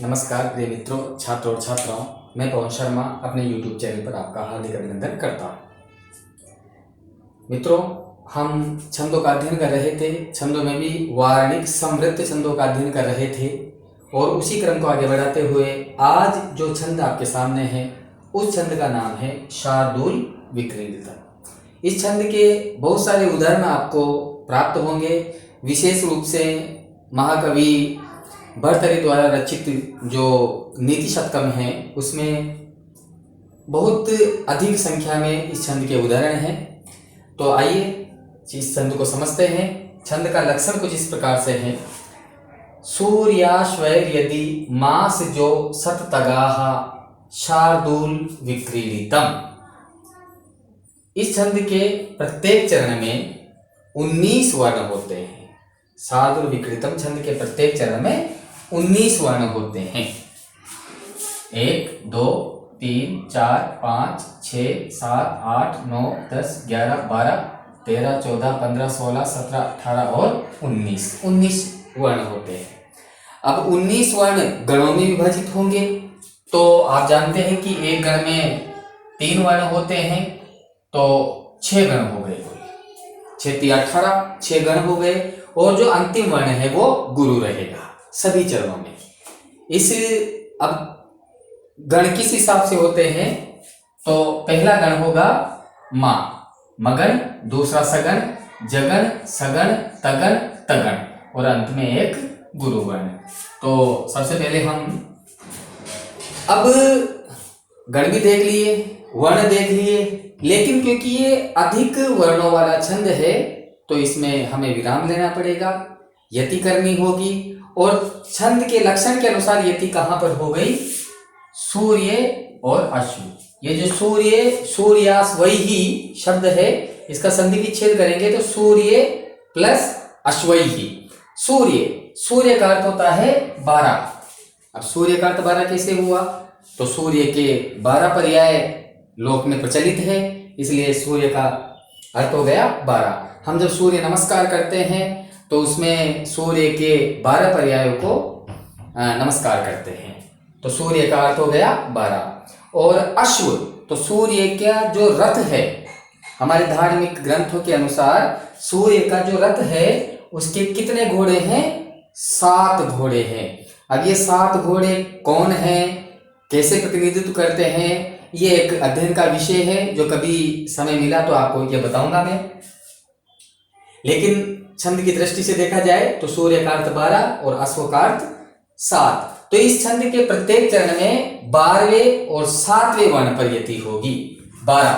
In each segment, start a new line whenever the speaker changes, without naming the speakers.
नमस्कार प्रिय मित्रों, छात्रों और छात्राओं, मैं पवन शर्मा अपने YouTube चैनल पर आपका हार्दिक अभिनंदन करता हूँ। मित्रों, हम छंदों का अध्ययन कर रहे थे। छंदों में भी वार्णिक समृद्ध छंदों का अध्ययन कर रहे थे और उसी क्रम को आगे बढ़ाते हुए आज जो छंद आपके सामने है उस छंद का नाम है शार्दूल विक्रीडितम्। इस छंद के बहुत सारे उदाहरण आपको प्राप्त होंगे। विशेष रूप से महाकवि भर्तृहरि द्वारा रचित जो नीति शतकम है उसमें बहुत अधिक संख्या में इस छंद के उदाहरण हैं। तो आइए इस छंद को समझते हैं। छंद का लक्षण कुछ इस प्रकार से है। सूर्याश्वैर यदि मास जो सततगाः शार्दूल विक्रीडितम्। इस छंद के प्रत्येक चरण में 19 वर्ण होते हैं। शार्दूल विक्रीडितम् छंद के प्रत्येक चरण में 19 वर्ण होते हैं। 1 2 3 4 5 6 7 8 9 10 11 12 13 14 15 16 17 18 और 19 वर्ण होते हैं। अब 19 वर्ण गणों में विभाजित होंगे। तो आप जानते हैं कि एक गण में 3 वर्ण होते हैं, तो 6 गण हो गए। 6 3 18 6 गण हो गए और जो अंतिम वर्ण है वो गुरु रहेगा सभी चरणों में। इस अब गण किस हिसाब से होते हैं, तो पहला गण होगा मा मगन, दूसरा सगन जगन सगन तगन तगन और अंत में एक गुरु वर्ण। तो सबसे पहले हम अब गण भी देख लिए, वर्ण देख लिए, लेकिन क्योंकि ये अधिक वर्णों वाला छंद है तो इसमें हमें विराम लेना पड़ेगा, यति करनी होगी। और छंद के लक्षण के अनुसार यति कहां पर हो गई, सूर्य और अश्व। ये जो सूर्यास वही शब्द है, इसका संधि विच्छेद करेंगे तो सूर्य प्लस अश्वैहि। सूर्य का अर्थ होता है 12। अब सूर्य का अर्थ 12 कैसे हुआ, तो सूर्य के 12 पर्याय लोक में प्रचलित है, इसलिए सूर्य का अर्थ हो गया 12। हम जब सूर्य नमस्कार करते हैं तो उसमें सूर्य के 12 पर्यायों को नमस्कार करते हैं, तो सूर्य का अर्थ हो गया 12। और अश्व, तो सूर्य का जो रथ है, हमारे धार्मिक ग्रंथों के अनुसार सूर्य का जो रथ है उसके कितने घोड़े हैं, 7 घोड़े हैं। अब ये 7 घोड़े कौन हैं, कैसे प्रतिनिधित्व करते हैं, ये एक अध्ययन का विषय है जो कभी समय मिला तो आपको ये बताऊंगा मैं। लेकिन छंद की दृष्टि से देखा जाए तो सूर्य का अर्थ 12 और अश्व का अर्थ 7। तो इस छंद के प्रत्येक चरण में 12वें और 7वें वर्ण पर यति होगी। 12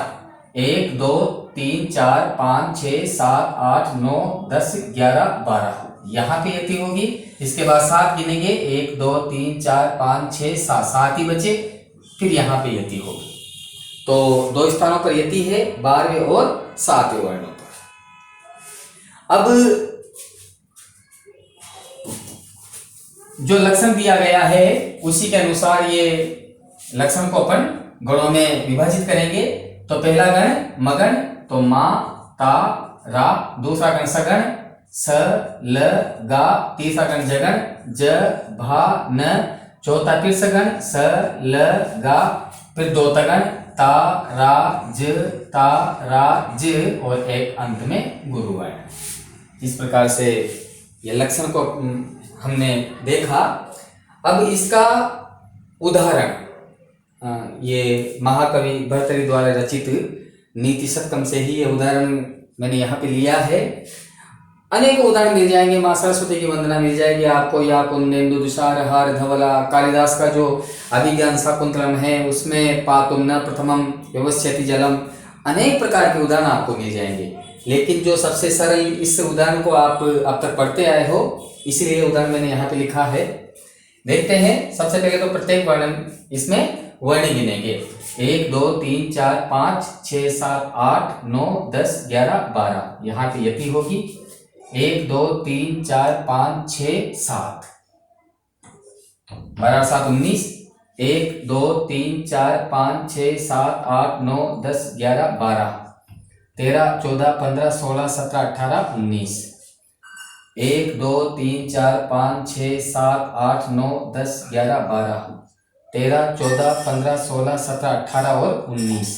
1 2 3 4 5 6 7 8 9 10 11 12 यहाँ पे यति होगी। इसके बाद 7 गिनेंगे, 1 2 3 4 5 6 7 7 ही बचे, फिर यहाँ पे यति होगी। तो 2 स्थानों पर यति है, 12वें और 7वें वर्णों पर। अब जो लक्षण दिया गया है उसी के अनुसार ये लक्षण को अपन गणों में विभाजित करेंगे। तो पहला गण मगन, तो मा ता रा, दूसरा गण सगन स ल गा, तीसरा गण जगन ज भा न, चौथा फिर सगन स ल गा, फिर 2 तगन ता रा ज ता रा ज और एक अंत में गुरु वर्ण। इस प्रकार से ये लक्षण को हमने देखा। अब इसका उदाहरण ये महाकवि भर्तृहरि द्वारा रचित नीति शतकम से ही ये उदाहरण मैंने यहाँ पे लिया है। अनेक उदाहरण मिल जाएंगे, माँ सरस्वती की वंदना मिल जाएगी आपको, या कुंदेन्दु तुषार हार धवला, कालिदास का जो अभिज्ञान शाकुंतलम है उसमें पातुम न प्रथमम व्यवस्यति जलम, अनेक प्रकार के उदाहरण आपको मिल जाएंगे। लेकिन जो सबसे सरल, इस उदाहरण को आप अब तक पढ़ते आए हो, इसीलिए उदाहरण मैंने यहाँ पे लिखा है। देखते हैं। सबसे पहले तो प्रत्येक वर्ण इसमें वर्ण गिनेंगे, 1 2 3 4 5 6 7 8 9 10 11 12 यहाँ पे यति होगी। 1 2 3 4 5 6 7 12 7 19, 1 2 3 4 5 6 7 8 9 10 11 12 13 14 15 16 17 18 19। 1 2 3 4 5 6 7 8 9 10 11 12 13 14 15 16 17 18 और 19।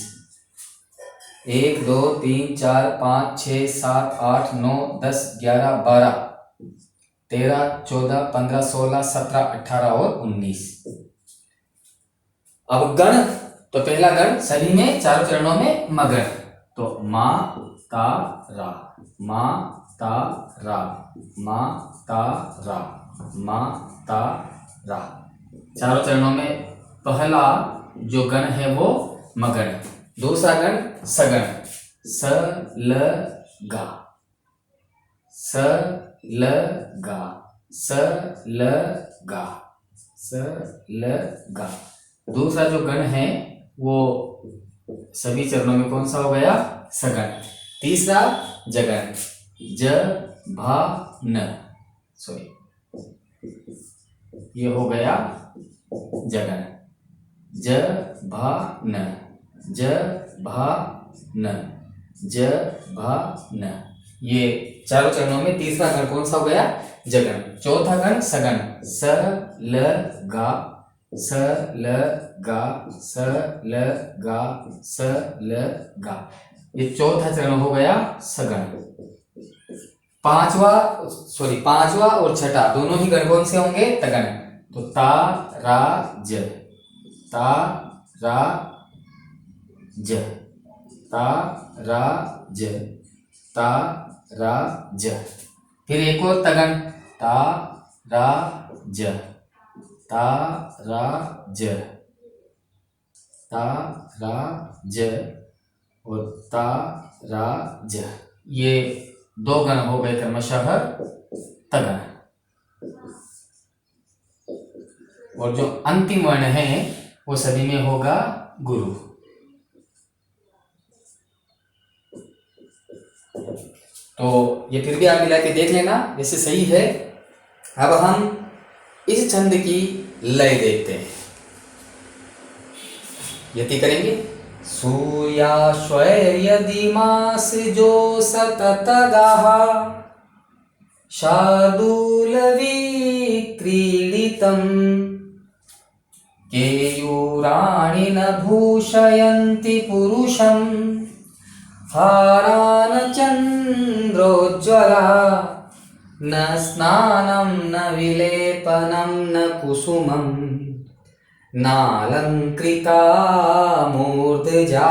1 2 3 4 5 6 7 8 9 10 11 12 13 14 15 16 17 18 और 19। अब गण, तो पहला गण सभी में चारों चरणों में मगण, तो मा ता रा, मा ता रा, मा ता रा, मा ता रा। चारों चरणों में पहला जो गण है वो मगण। दूसरा गण सगण, स ल गा, स ल गा, स ल गा, स ल गा। दूसरा जो गण है वो सभी चरणों में कौन सा हो गया? सगण। तीसरा जगण, ज भा न, सॉरी ये हो गया जगण, ज भा न, ज भा न, ज भा न। ये चारों चरणों में तीसरा गण कौन सा हो गया? जगण। चौथा गण सगण, स ल गा, स ल गा, स ल गा, स ल गा। ये चौथा चरण हो गया सगण। पांचवा और छठा दोनों ही गण कौन से होंगे? तगण। तो ता रा ज, ता रा ज, ता रा ज, ता रा ज। फिर एक और तगण, ता रा ज, ता रा ज, ता रा ज और ता रा ज। ये दो गण हो गए क्रमशः तगण। और जो अंतिम वर्ण है वो सभी में होगा गुरु। तो ये फिर भी आप मिला के देख लेना, वैसे सही है। अब हम इस छंद की लय देखते हैं। यति करेंगे। सूर्याश्वयदि मास जो सतत गाहा, शार्दूल विक्रीडितं, केयूराणि न भूषयन्ति पुरुषं, हारान् चन्द्रोज्ज्वला, न स्नानं न विलेपनं न कुसुमं, नालंकृता मूर्धजा,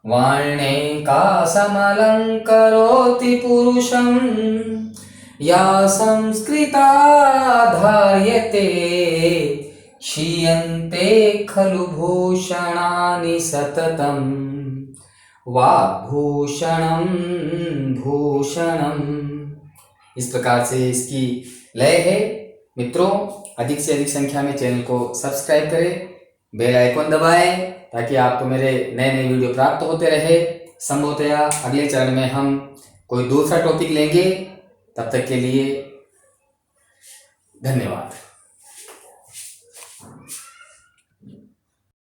वर्णैकासमलङ्करोति पुरुषं, या संस्कृता धार्यते, क्षीयन्ते खलु भूषणानि सततं, वाग्भूषणं भूषणम्। इस प्रकार से इसकी लय है। मित्रों, अधिक से अधिक संख्या में चैनल को सब्सक्राइब करें, बेल आइकॉन दबाएं ताकि आपको मेरे नए नए वीडियो प्राप्त होते रहे। संभवतया अगले चरण में हम कोई दूसरा टॉपिक लेंगे। तब तक के लिए धन्यवाद।